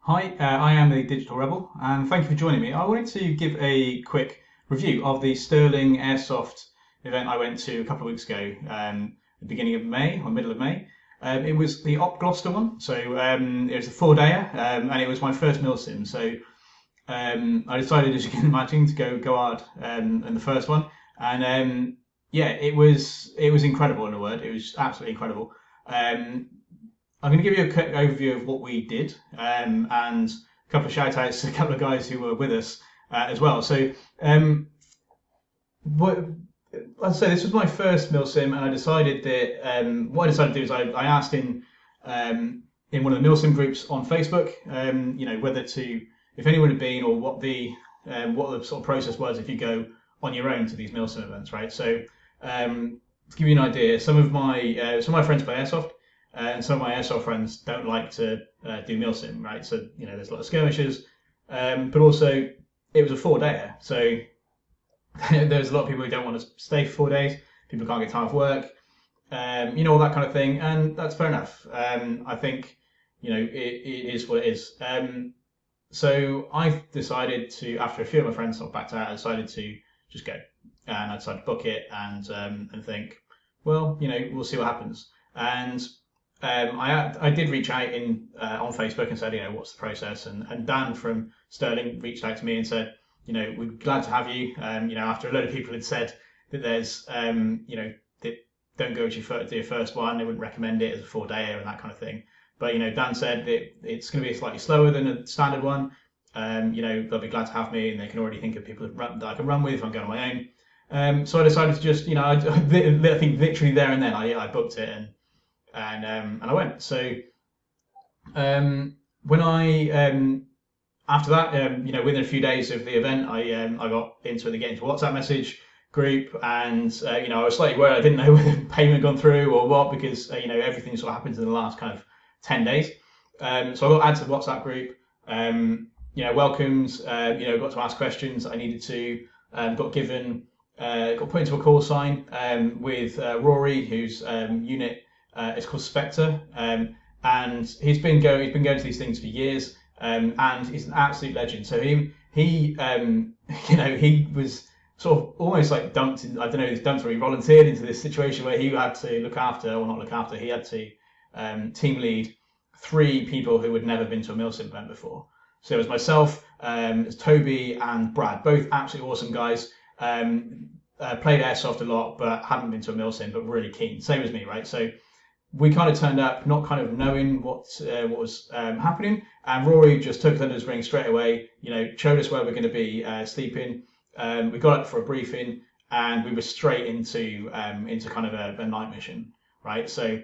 Hi, I am the Digital Rebel, and thank you for joining me. I wanted to give a quick review of the Stirling Airsoft event I went to a couple of weeks ago, the beginning of May or middle of May. It was the Op Gloucester one, so it was a 4-dayer, and it was my first Milsim. So I decided, as you can imagine, to go hard in the first one, and yeah, it was incredible in a word. It was absolutely incredible. Um, I'm going to give you a quick overview of what we did, and a couple of shout outs to a couple of guys who were with us as well. So, what I'd say, this was my first Milsim, and I decided that what I decided to do is I asked in one of the Milsim groups on Facebook, whether to, if anyone had been, or what the sort of process was if you go on your own to these Milsim events, right? So, to give you an idea, some of my friends play airsoft, and some of my airsoft friends don't like to do milsim, right? So there's a lot of skirmishes, but also it was a 4-dayer, so there's a lot of people who don't want to stay for 4 days. People can't get time off work, all that kind of thing, and that's fair enough. I think it is what it is. So I decided to, after a few of my friends sort of backed out, I decided to just go, and I decided to book it and think, well, we'll see what happens. And I did reach out on Facebook and said, what's the process? And Dan from Stirling reached out to me and said, we're glad to have you. After a load of people had said that there's, that don't go to your first one, they wouldn't recommend it as a 4-dayer and that kind of thing. But Dan said that it's going to be slightly slower than a standard one. They'll be glad to have me, and they can already think of people that I can run with if I'm going on my own. So I decided to just, I think literally there and then I booked it and I went. So when I after that, within a few days of the event, I got into a WhatsApp message group, and I was slightly worried. I didn't know whether payment had gone through or what, because everything sort of happens in the last kind of 10 days. So I got added to the WhatsApp group. Welcomed. Got to ask questions that I needed to. Got put into a call sign with Rory, whose unit. It's called Spectre, and he's been going to these things for years, and he's an absolute legend. So he was sort of almost like dumped in, I don't know, he's dumped or he volunteered into this situation where he had to look after, or not look after, he had to team lead 3 people who had never been to a Milsim event before. So it was myself, it was Toby and Brad, both absolutely awesome guys. Played airsoft a lot, but hadn't been to a Milsim, but really keen, same as me, right? So we kind of turned up not kind of knowing what was happening, and Rory just took us under his wing straight away. Showed us where we're going to be sleeping. We got up for a briefing, and we were straight into kind of a night mission, right? So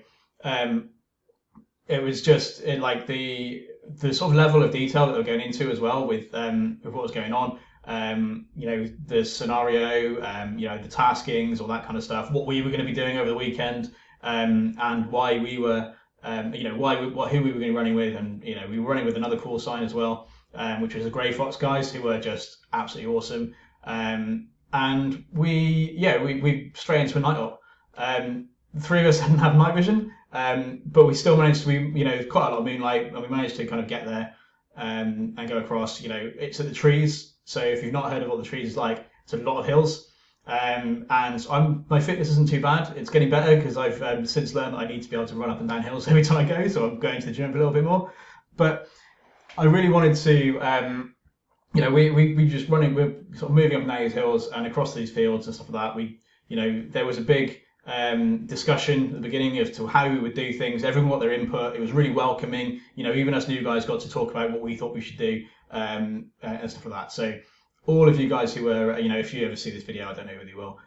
it was just like the sort of level of detail that they were going into as well with what was going on. The scenario, the taskings, all that kind of stuff. What we were going to be doing over the weekend. And why we were, who we were going to be running with, and we were running with another call sign as well, which was the Grey Fox guys, who were just absolutely awesome. And we straight into a night op. The 3 of us hadn't had night vision, but we still managed to, quite a lot of moonlight, and we managed to kind of get there and go across. It's at the trees, so if you've not heard of what the trees is like, it's a lot of hills. And my fitness isn't too bad. It's getting better because I've since learned that I need to be able to run up and down hills every time I go. So I'm going to the gym a little bit more. But I really wanted to, we just running, we're sort of moving up and down these hills and across these fields and stuff like that. There was a big discussion at the beginning as to how we would do things. Everyone got their input. It was really welcoming. Even us new guys got to talk about what we thought we should do and stuff like that. So all of you guys who were, if you ever see this video, I don't know whether you will,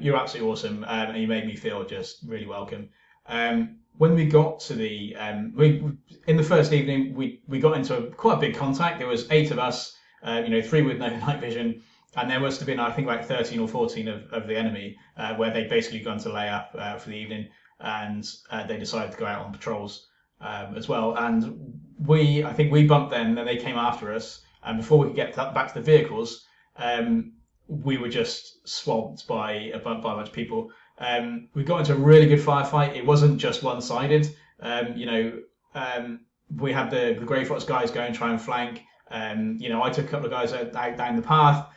you're absolutely awesome, and you made me feel just really welcome. When we got to in the first evening, we got into quite a big contact. There was 8 of us, 3 with no night vision, and there must have been, I think, about 13 or 14 of the enemy, where they'd basically gone to lay up for the evening, and they decided to go out on patrols as well. And I think we bumped them, and then they came after us. And before we could get back to the vehicles, we were just swamped by a bunch of people. We got into a really good firefight. It wasn't just one-sided. we had the Grey Fox guys go and try and flank. I took a couple of guys out down the path.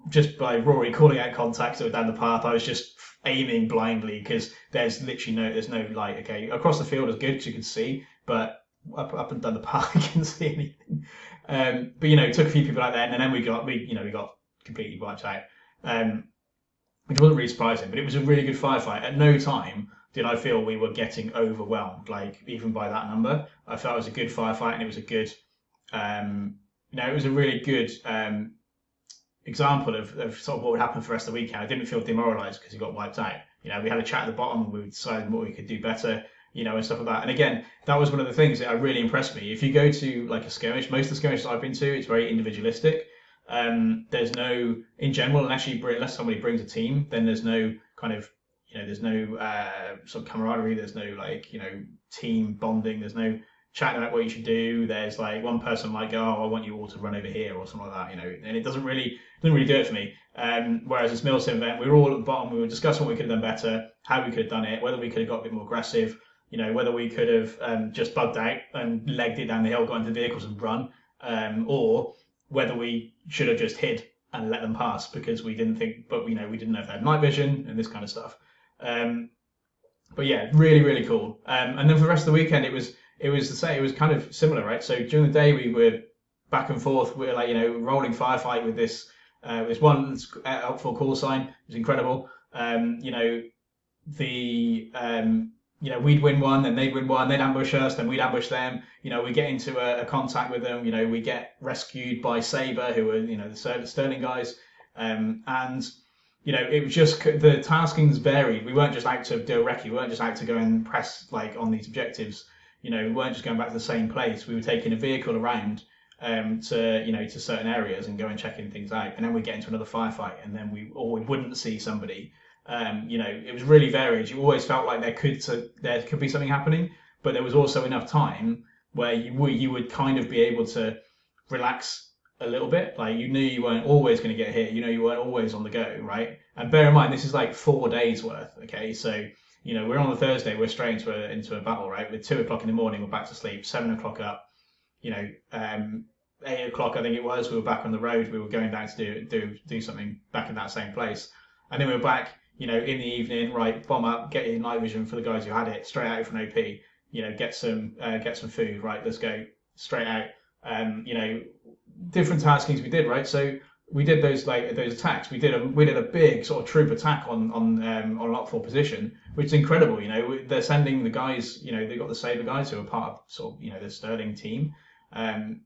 Just by Rory calling out contacts that were down the path, I was just aiming blindly because there's no light. Okay, across the field is good because you can see, but up and down the path you can see anything. But took a few people out there, and then we got completely wiped out. Which wasn't really surprising, but it was a really good firefight. At no time did I feel we were getting overwhelmed, like even by that number. I felt it was a good firefight, and it was a good, it was a really good example of sort of what would happen for the rest of the weekend. I didn't feel demoralised because he got wiped out. We had a chat at the bottom, and we decided what we could do better, and stuff like that. And again, that was one of the things that really impressed me. If you go to like a skirmish, most of the skirmishes I've been to, it's very individualistic. There's no, in general, unless somebody brings a team, then there's no kind of, there's no sort of camaraderie. There's no team bonding. There's no chatting about what you should do. There's like one person might go, oh, I want you all to run over here or something like that, and it doesn't really do it for me. Whereas this Milsim event, we were all at the bottom. We were discussing what we could have done better, how we could have done it, whether we could have got a bit more aggressive, whether we could have just bugged out and legged it down the hill, got into vehicles and run, or whether we should have just hid and let them pass because we didn't think, but we didn't know if they had night vision and this kind of stuff. But yeah, really, really cool. And then for the rest of the weekend, it was the same. It was kind of similar, right? So during the day, we were back and forth. We were like, rolling firefight with this one helpful call sign. It was incredible. We'd win one, then they'd win one, they'd ambush us, then we'd ambush them. We get into a contact with them. We get rescued by Sabre, who were, the Stirling guys. It was just, the taskings varied. We weren't just out to do a recce. We weren't just out to go and press on these objectives. We weren't just going back to the same place. We were taking a vehicle around to certain areas and go and checking things out. And then we'd get into another firefight, and then we wouldn't see somebody. It was really varied. You always felt like there could be something happening, but there was also enough time where you would kind of be able to relax a little bit. Like you knew you weren't always going to get hit. You weren't always on the go, right? And bear in mind, this is like 4 days worth. Okay, so we're on the Thursday, we're straight into a battle, right? With 2 o'clock in the morning, we're back to sleep. 7 o'clock up. 8 o'clock, I think it was. We were back on the road. We were going down to do something back in that same place, and then we were back. In the evening, right, bomb up, get your night vision for the guys who had it, straight out for an OP, get some food, right, let's go, straight out. Different taskings we did, right? So we did those attacks. We did a big sort of troop attack on lot 4 position, which is incredible. They're sending the guys, they've got the Sabre guys who are part of sort of, the Stirling team. And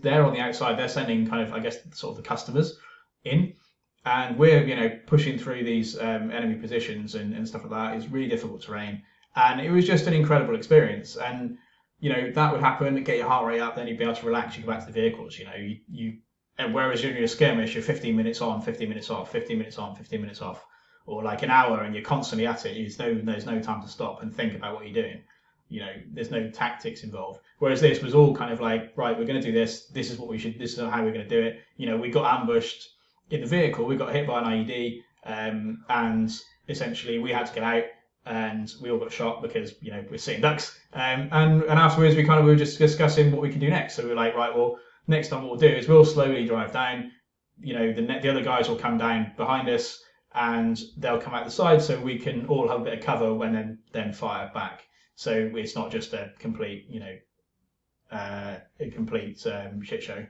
they're on the outside, they're sending kind of, I guess, sort of the customers in. And we're, pushing through these enemy positions and stuff like that. It's really difficult terrain. And it was just an incredible experience. And, that would happen, get your heart rate up, then you'd be able to relax, you go back to the vehicles, and whereas you're in a skirmish, you're 15 minutes on, 15 minutes off, 15 minutes on, 15 minutes off, or like an hour and you're constantly at it. There's no time to stop and think about what you're doing. There's no tactics involved. Whereas this was all kind of like, right, we're going to do this. This is this is how we're going to do it. We got ambushed in the vehicle, we got hit by an IED, and essentially we had to get out, and we all got shot because we're sitting ducks. And afterwards we were just discussing what we could do next. So we were like, right, well, next time what we'll do is we'll slowly drive down. The other guys will come down behind us, and they'll come out the side, so we can all have a bit of cover and then fire back. So it's not just a complete shit show.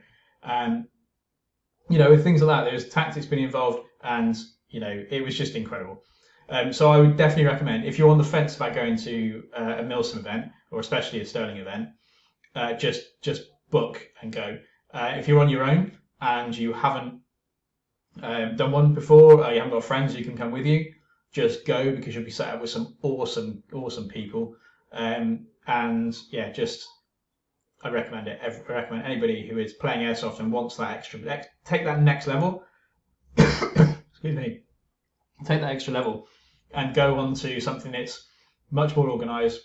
With things like that, there's tactics being involved, and it was just incredible. So I would definitely recommend, if you're on the fence about going to a Milsim event, or especially a Stirling event, just book and go. If you're on your own and you haven't done one before, you haven't got friends who can come with you, just go, because you'll be set up with some awesome people. I recommend it. I recommend anybody who is playing Airsoft and wants that take that next level. Excuse me. Take that extra level and go on to something that's much more organised.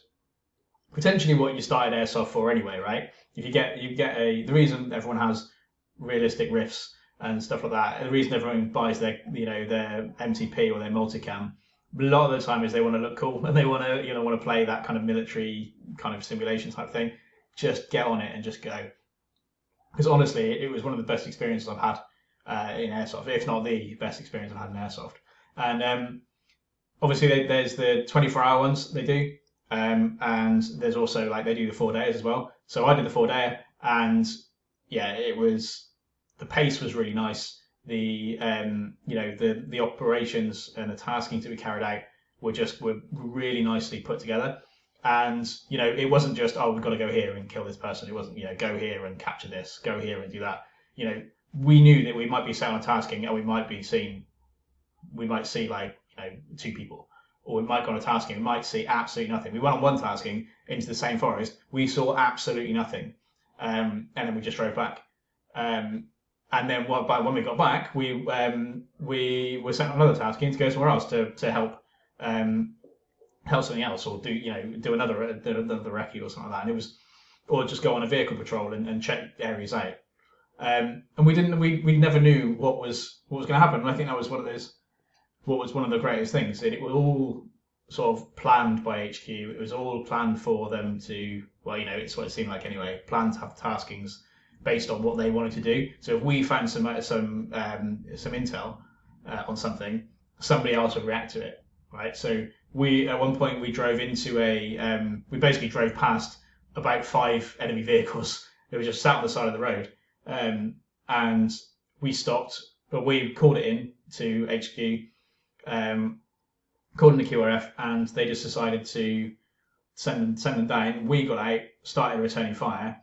Potentially what you started Airsoft for anyway, right? If you get the reason everyone has realistic riffs and stuff like that, the reason everyone buys their MTP or their multicam, a lot of the time is they want to look cool and they want to want to play that kind of military kind of simulation type thing. Just get on it and just go. Because honestly, it was one of the best experiences I've had in airsoft, if not the best experience I've had in airsoft. And obviously, there's the 24-hour ones they do, and there's also like they do the 4 days as well. So I did the 4 day, and yeah, the pace was really nice. The the operations and the tasking to be carried out were really nicely put together. And it wasn't just, oh, we've got to go here and kill this person. It wasn't go here and capture this, go here and do that. We knew that we might be set on a tasking and we might see like 2 people, or we might go on a tasking, we might see absolutely nothing. We went on one tasking into the same forest, we saw absolutely nothing, and then we just drove back. And then when we got back, we were sent on another tasking to go somewhere else to help something else, or do another recce or something like that. And it was, or just go on a vehicle patrol and check areas out. And we never knew what was going to happen. And I think that was one of the greatest things. It was all sort of planned by HQ. It was all planned for them to, it's what it seemed like anyway, planned to have taskings based on what they wanted to do. So if we found some intel on something, somebody else would react to it, right? So at one point we drove into we basically drove past about 5 enemy vehicles that were just sat on the side of the road, and we stopped, but we called it in to HQ. Called in the QRF, and they just decided to send them down. We got out, started returning fire.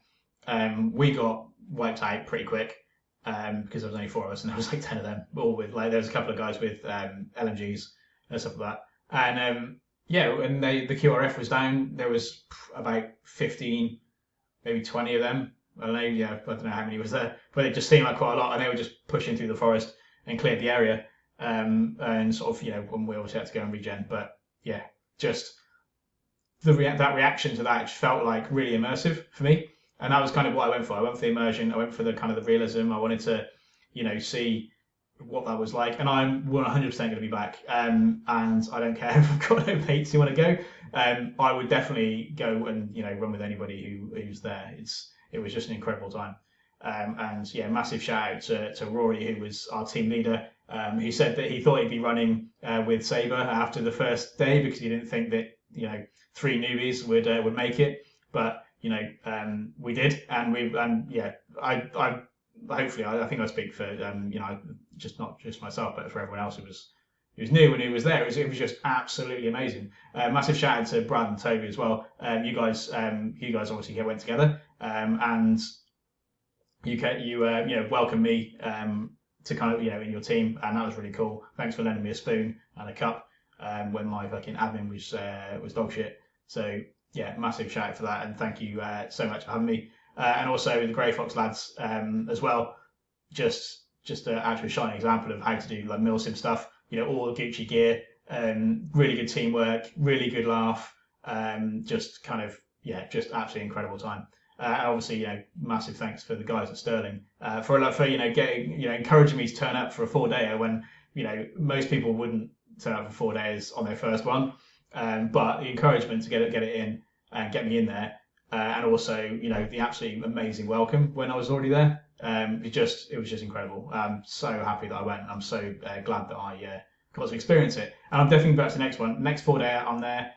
We got wiped out pretty quick because there was only 4 of us, and there was like 10 of them, all with there was a couple of guys with LMGs and stuff like that. And and the QRF was down. There was about 15, maybe 20 of them. I don't know how many was there, but it just seemed like quite a lot, and they were just pushing through the forest and cleared the area. And sort of, when we obviously had to go and regen, but yeah, just that reaction to that felt like really immersive for me, and that was kind of what I went for. I went for the immersion. I went for the kind of the realism. I wanted to, see what that was like, and I'm 100% going to be back. And I don't care if I've got no mates who want to go. I would definitely go and run with anybody who's there. It was just an incredible time. And yeah, massive shout out to Rory, who was our team leader. He said that he thought he'd be running with Sabre after the first day because he didn't think that 3 newbies would make it, but we did, and I hopefully I think I speak for just not just myself, but for everyone else who was new and who was there. It was just absolutely amazing. Massive shout out to Brad and Toby as well. You guys obviously went together, and you welcomed me to kind of in your team, and that was really cool. Thanks for lending me a spoon and a cup when my fucking admin was dog shit. So yeah, massive shout out for that, and thank you so much for having me. And also the Grey Fox lads as well. Just an actual shining example of how to do like Milsim stuff. All the Gucci gear, really good teamwork, really good laugh. Just kind of just absolutely incredible time. And obviously, massive thanks for the guys at Stirling for getting encouraging me to turn up for a 4-dayer when most people wouldn't turn up for 4 days on their first one. But the encouragement to get it in and get me in there, and also the absolutely amazing welcome when I was already there. It was just incredible. I'm so happy that I went. I'm so glad that I got to experience it. And I'm definitely back to the next one. Next 4-dayer, I'm there.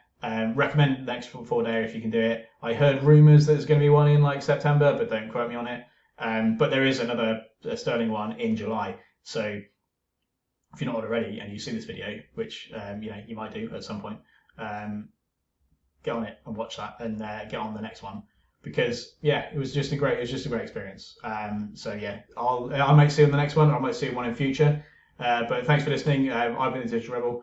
Recommend the next 4-dayer if you can do it. I heard rumours that there's going to be one in like September, but don't quote me on it. But there is another Stirling one in July. So if you're not already and you see this video, which you might do at some point, get on it and watch that, and get on the next one, because it was just a great experience. So yeah, I might see you on the next one, or I might see one in future. But thanks for listening. I've been the Digital Rebel.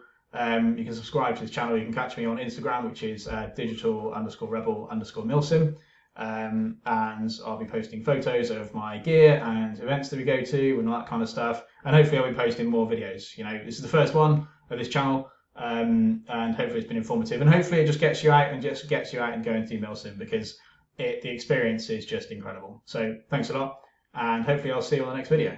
You can subscribe to this channel. You can catch me on Instagram, which is digital_rebel_milsim. And I'll be posting photos of my gear and events that we go to and all that kind of stuff. And hopefully I'll be posting more videos. This is the first one of this channel, and hopefully it's been informative. And hopefully it just gets you out and going to do Milsim, because the experience is just incredible. So thanks a lot, and hopefully I'll see you on the next video.